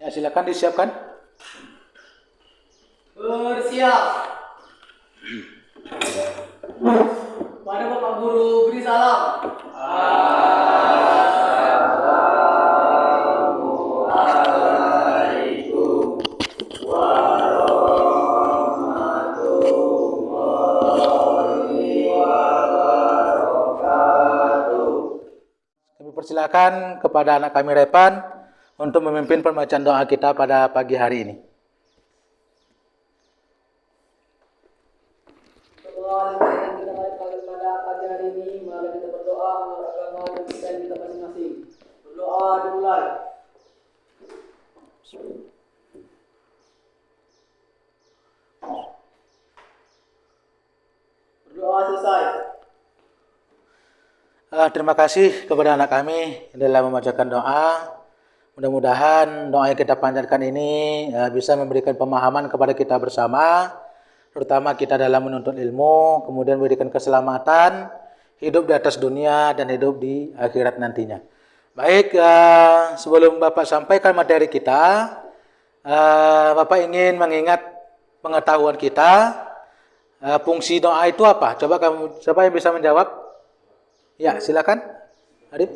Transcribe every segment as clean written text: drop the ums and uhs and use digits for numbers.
Ya, silakan disiapkan. Bersiap. Pada Bapak Guru beri salam. Kami persilakan kepada anak kami Repan untuk memimpin pembacaan doa kita pada pagi hari ini. Setelah kita pada pagi hari ini, mari kita berdoa menurut agama dan Kristen kita masing-masing. Berdoa dimulai. Berdoa selesai. Terima kasih kepada anak kami dalam membacakan doa. Mudah-mudahan doa yang kita panjatkan ini bisa memberikan pemahaman kepada kita bersama, terutama kita dalam menuntut ilmu, kemudian memberikan keselamatan, hidup di atas dunia dan hidup di akhirat nantinya. Baik, sebelum Bapak sampaikan materi kita, Bapak ingin mengingat pengetahuan kita, fungsi doa itu apa? Coba kamu, siapa yang bisa menjawab? Ya, silakan. Arif.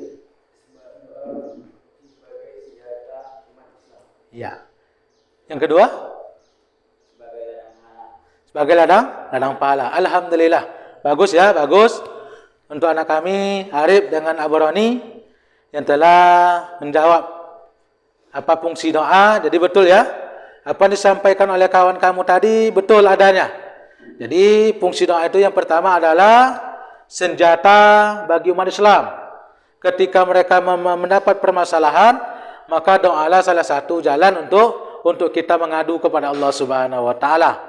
Ya. Yang kedua? Sebagai ladang pahala. Alhamdulillah. Bagus ya, bagus. Untuk anak kami, Arif dengan Abu Roni yang telah menjawab apa fungsi doa. Jadi betul ya. Apa yang disampaikan oleh kawan kamu tadi betul adanya. Jadi fungsi doa itu yang pertama adalah senjata bagi umat Islam. Ketika mereka mendapat permasalahan, maka doalah salah satu jalan untuk kita mengadu kepada Allah Subhanahu wa taala.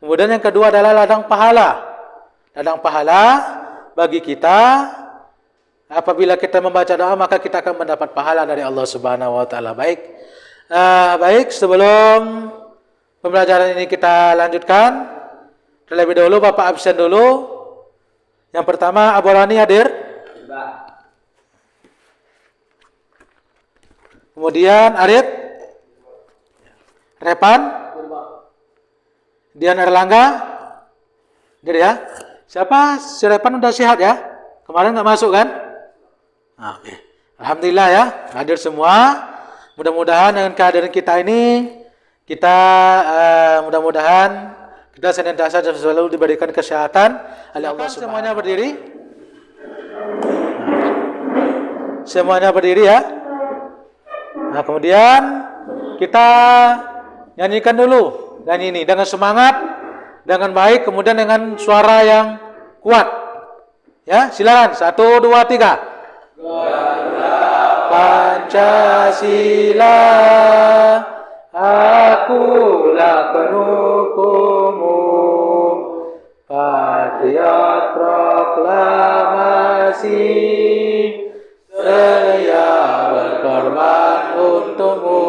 Kemudian yang kedua adalah ladang pahala. Ladang pahala bagi kita, apabila kita membaca doa maka kita akan mendapat pahala dari Allah Subhanahu wa taala. Baik, sebelum pembelajaran ini kita lanjutkan, terlebih dahulu Bapak absen dulu. Yang pertama, Abu Rani hadir. Kemudian Arif, Repan, Dian Erlangga, hadir ya. Siapa? Si Repan udah sehat ya? Kemarin nggak masuk kan? Oke. Alhamdulillah ya, hadir semua. Mudah-mudahan dengan kehadiran kita ini, kita mudah-mudahan kita senantiasa selalu diberikan kesehatan oleh Allah Subhanahu. Semuanya berdiri. Semuanya berdiri ya. Nah, kemudian kita nyanyikan dulu nyanyi ini dengan semangat, dengan baik, kemudian dengan suara yang kuat. Ya, silakan. 1, 2, 3. Pancasila, akulah pendukungmu, patriot proklamasi, saya berkorban untukmu.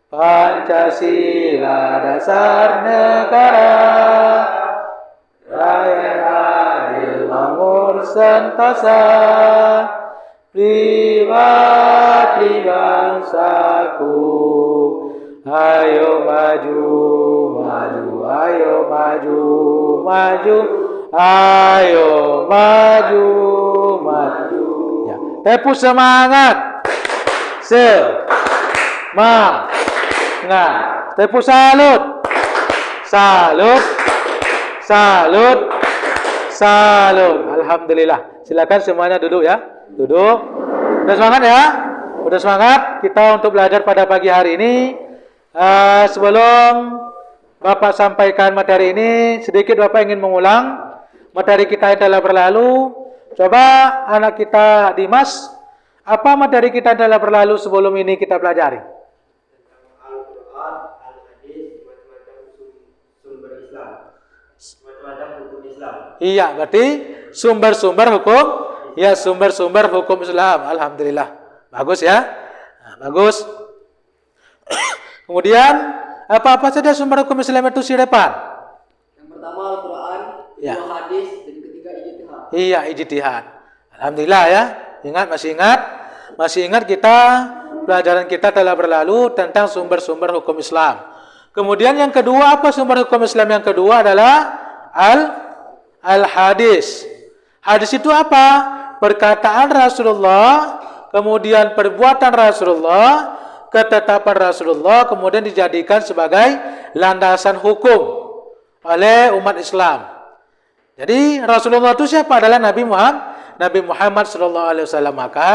Pancasila dasar negara, rakyat adil makmur sentosa, pribadi bangsaku, ayo maju, maju, ayo maju, maju, ayo maju, maju. Ya, tepuk semangat, semangat, tepuk salut, salut, salut, salut. Alhamdulillah. Silakan semuanya duduk ya. Duduk. Udah semangat ya? Udah semangat kita untuk belajar pada pagi hari ini. Sebelum Bapak sampaikan materi ini, sedikit Bapak ingin mengulang materi kita yang telah berlalu. Coba anak kita Dimas, apa materi kita yang telah berlalu sebelum ini kita pelajari? Al-Quran, Al-Hadis, macam-macam sumber Islam, macam-macam hukum Islam. Iya, berarti sumber-sumber hukum. Ya, sumber-sumber hukum Islam. Alhamdulillah. Bagus ya. Nah, bagus. Kemudian, apa-apa saja sumber hukum Islam itu si Repan? Yang pertama Al-Quran, Ya. kedua hadis, dan ketiga ijtihad. Iya, ijtihad. Alhamdulillah ya. Ingat, masih ingat? Masih ingat kita pelajaran kita telah berlalu tentang sumber-sumber hukum Islam. Kemudian yang kedua, apa sumber hukum Islam yang kedua adalah al-hadis. Hadis itu apa? Perkataan Rasulullah, kemudian perbuatan Rasulullah, ketetapan Rasulullah, kemudian dijadikan sebagai landasan hukum oleh umat Islam. Jadi Rasulullah itu siapa? Adalah Nabi Muhammad SAW. Maka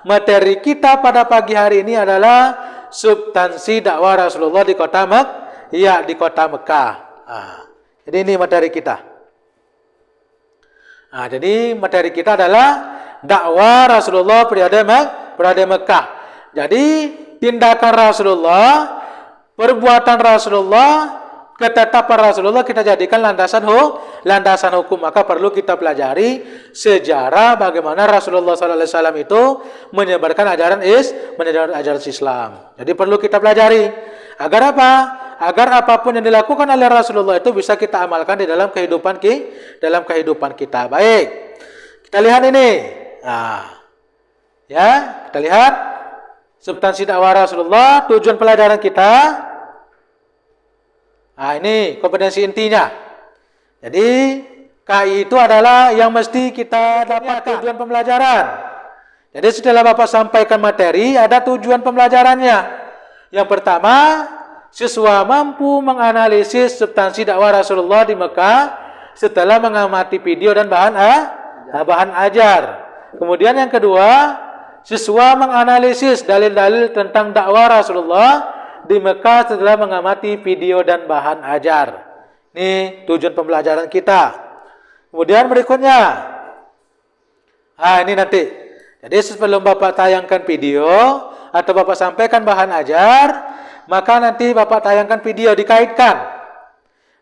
materi kita pada pagi hari ini adalah substansi dakwah Rasulullah di kota Mekah. Jadi ini materi kita. Jadi materi kita adalah dakwah Rasulullah periode Mekah. Jadi tindakan Rasulullah, perbuatan Rasulullah, ketetapan Rasulullah kita jadikan landasan hukum. Maka perlu kita pelajari sejarah bagaimana Rasulullah SAW itu menyebarkan ajaran Islam. Jadi perlu kita pelajari. Agar apa? Agar apapun yang dilakukan oleh Rasulullah itu bisa kita amalkan di dalam kehidupan kita. Baik, kita lihat ini. Kita lihat substansi dakwah Rasulullah, tujuan pelajaran kita. Ini kompetensi intinya. Jadi KI itu adalah yang mesti kita dapat tujuan pembelajaran. Jadi setelah Bapak sampaikan materi, ada tujuan pembelajarannya. Yang pertama, siswa mampu menganalisis substansi dakwah Rasulullah di Mekah setelah mengamati video dan bahan ajar. Kemudian yang kedua, siswa menganalisis dalil-dalil tentang dakwah Rasulullah di Mekah setelah mengamati video dan bahan ajar. Ini tujuan pembelajaran kita. Kemudian berikutnya, ini nanti. Jadi sebelum Bapak tayangkan video atau Bapak sampaikan bahan ajar, maka nanti Bapak tayangkan video, dikaitkan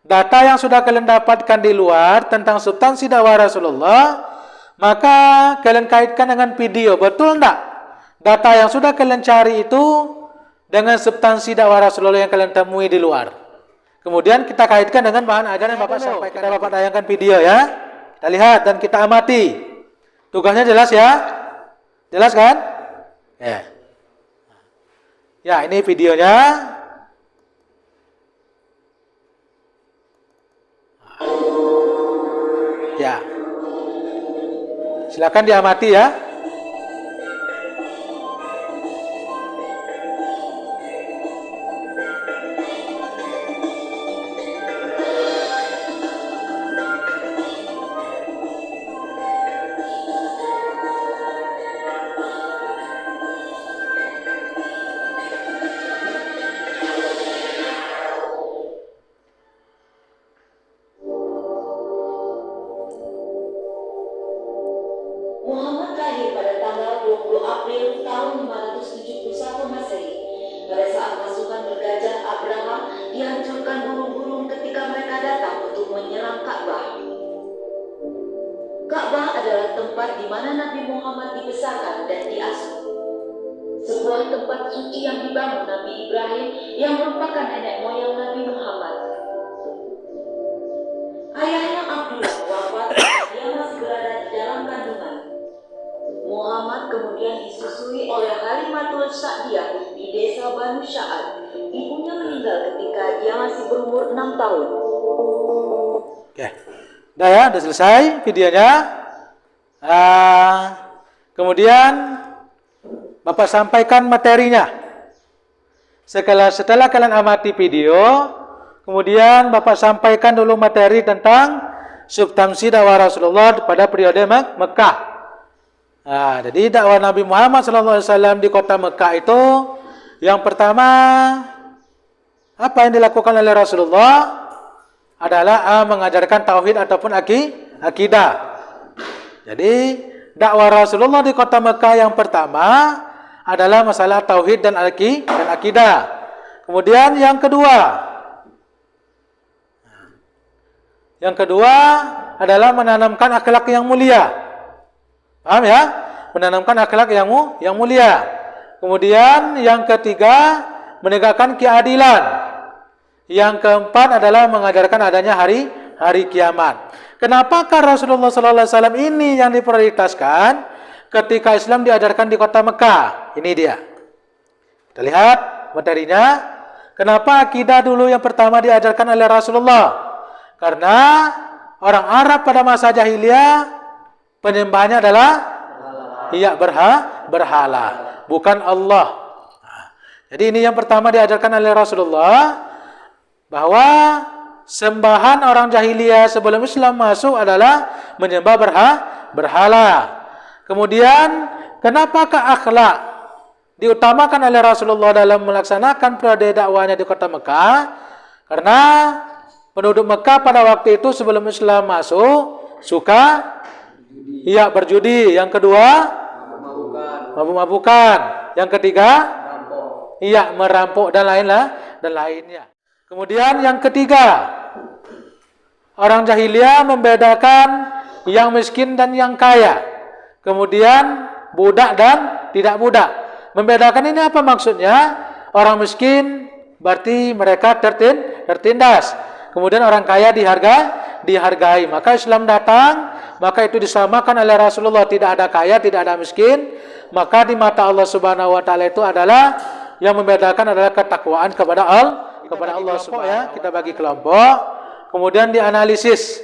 data yang sudah kalian dapatkan di luar tentang substansi dakwah Rasulullah, maka kalian kaitkan dengan video. Betul enggak? Data yang sudah kalian cari itu dengan substansi dakwah Rasulullah yang kalian temui di luar. Kemudian kita kaitkan dengan bahan ajar yang Bapak sampaikan. Kita Bapak tayangkan video ya. Kita lihat dan kita amati. Tugasnya jelas ya? Jelas kan? Ya, ini videonya. Ya. Silakan diamati ya. Muhammad lahir pada tanggal 20 April tahun 571 Masehi. Pada saat pasukan bergajah Abraham dihancurkan burung-burung ketika mereka datang untuk menyerang Ka'bah. Ka'bah adalah tempat di mana Nabi Muhammad dibesarkan dan diasuh. Sebuah tempat suci yang dibangun Nabi Ibrahim yang merupakan nenek moyang Nabi Muhammad. Ayahnya Abdullah wafat saat dia masih berada di dalam kandungan. Muhammad kemudian disusui oleh Halimatul Sa'diyah di desa Banu Sya'ad. Ibunya meninggal ketika dia masih berumur 6 tahun. Oke. Udah ya, udah selesai videonya. Kemudian Bapak sampaikan materinya. Setelah kalian amati video, kemudian Bapak sampaikan dulu materi tentang substansi dakwah Rasulullah pada periode Mekah. Jadi dakwah Nabi Muhammad SAW di kota Mekah itu, yang pertama, apa yang dilakukan oleh Rasulullah adalah mengajarkan tauhid ataupun akidah. Jadi dakwah Rasulullah di kota Mekah yang pertama adalah masalah tauhid dan akidah. Kemudian yang kedua adalah menanamkan akhlak yang mulia. Paham ya? Menanamkan akhlak yang mulia. Kemudian yang ketiga, menegakkan keadilan. Yang keempat adalah mengajarkan adanya hari kiamat. Kenapakah Rasulullah SAW ini yang diprioritaskan ketika Islam diajarkan di kota Mekah? Ini dia. Kita lihat materinya. Kenapa akidah dulu yang pertama diajarkan oleh Rasulullah? Karena orang Arab pada masa jahiliyah penyembahnya adalah berhala, bukan Allah. Jadi ini yang pertama diajarkan oleh Rasulullah, bahwa sembahan orang jahiliyah sebelum Islam masuk adalah menyembah berhala. Kemudian kenapakah akhlak diutamakan oleh Rasulullah dalam melaksanakan periode dakwahnya di kota Mekah? Karena penduduk Mekah pada waktu itu sebelum Islam masuk suka berjudi. Yang kedua, mabuk-mabukan. Yang ketiga, merampok dan lainnya. Kemudian yang ketiga, orang jahiliyah membedakan yang miskin dan yang kaya. Kemudian budak dan tidak budak. Membedakan ini apa maksudnya? Orang miskin berarti mereka tertindas. Kemudian orang kaya dihargai. Maka Islam datang, maka itu disamakan oleh Rasulullah, tidak ada kaya, tidak ada miskin. Maka di mata Allah Subhanahu wa taala itu adalah yang membedakan adalah ketakwaan kepada Allah Subhanahu ya. Kita bagi kelompok, kemudian dianalisis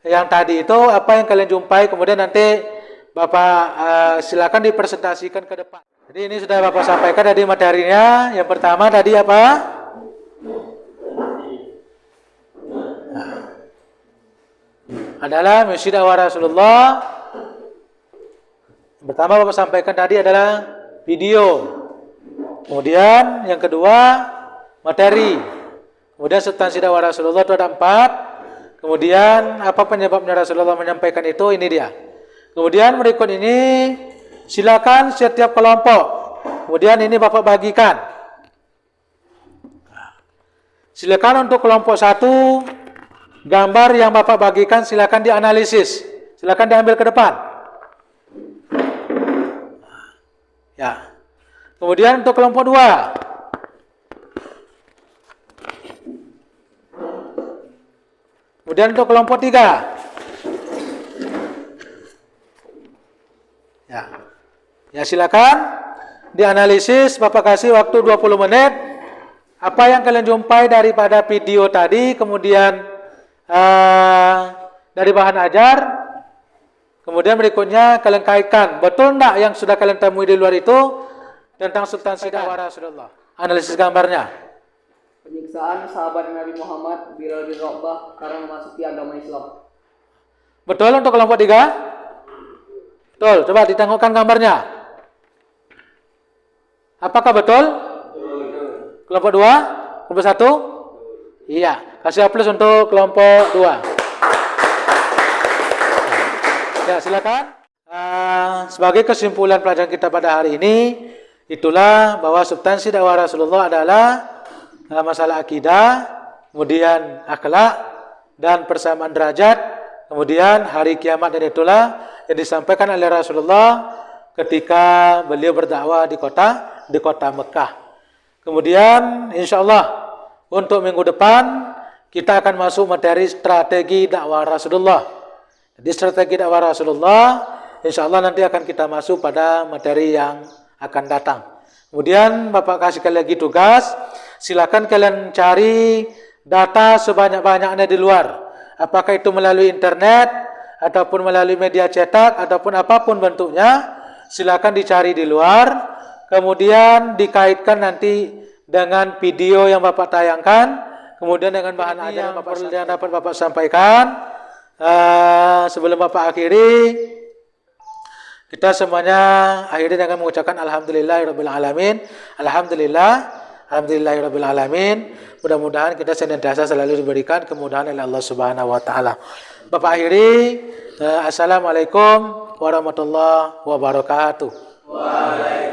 yang tadi itu apa yang kalian jumpai, kemudian nanti Bapak silakan dipresentasikan ke depan. Jadi ini sudah Bapak sampaikan tadi materinya. Yang pertama tadi apa? Adalah misi dakwah Rasulullah. Yang pertama Bapak sampaikan tadi adalah video. Kemudian yang kedua materi. Kemudian substansi dakwah Rasulullah itu ada 4. Kemudian apa penyebabnya Rasulullah menyampaikan itu, ini dia. Kemudian berikut ini silakan setiap kelompok. Kemudian ini Bapak bagikan. Silakan untuk kelompok 1, gambar yang Bapak bagikan silakan dianalisis. Silakan diambil ke depan. Ya. Kemudian untuk kelompok 2. Kemudian untuk kelompok 3. Ya silakan dianalisis. Bapak kasih waktu 20 menit. Apa yang kalian jumpai daripada video tadi, kemudian dari bahan ajar, kemudian berikutnya kalian kaitkan betul enggak yang sudah kalian temui di luar itu tentang substansi dakwah Rasulullah. Analisis gambarnya. Penyiksaan sahabat Nabi Muhammad Bilal bin Rabah karena memasuki agama Islam. Betul untuk kelompok 3? Betul. Coba ditengokkan gambarnya. Apakah betul? Kelompok 2? Kelompok 1? Iya. Kasih plus untuk kelompok 2. Ya, silakan. Sebagai kesimpulan pelajaran kita pada hari ini, itulah bahwa substansi dakwah Rasulullah adalah masalah akidah, kemudian akhlak dan persamaan derajat, kemudian hari kiamat, dan itulah yang disampaikan oleh Rasulullah ketika beliau berdakwah di kota Mekah. Kemudian insyaallah untuk minggu depan kita akan masuk materi strategi dakwah Rasulullah. Jadi strategi dakwah Rasulullah insyaallah nanti akan kita masuk pada materi yang akan datang. Kemudian Bapak kasih kalian lagi tugas, silakan kalian cari data sebanyak-banyaknya di luar. Apakah itu melalui internet ataupun melalui media cetak ataupun apapun bentuknya, silakan dicari di luar. Kemudian dikaitkan nanti dengan video yang Bapak tayangkan, kemudian dengan bahan ajar yang dapat Bapak sampaikan. Sebelum Bapak akhiri, kita semuanya akhiri dengan mengucapkan alhamdulillahirabbil alamin. Alhamdulillahirabbil alamin. Mudah-mudahan kita senantiasa selalu diberikan kemudahan oleh Allah Subhanahu wa taala. Bapak akhiri, assalamualaikum warahmatullahi wabarakatuh. Waalaikumsalam.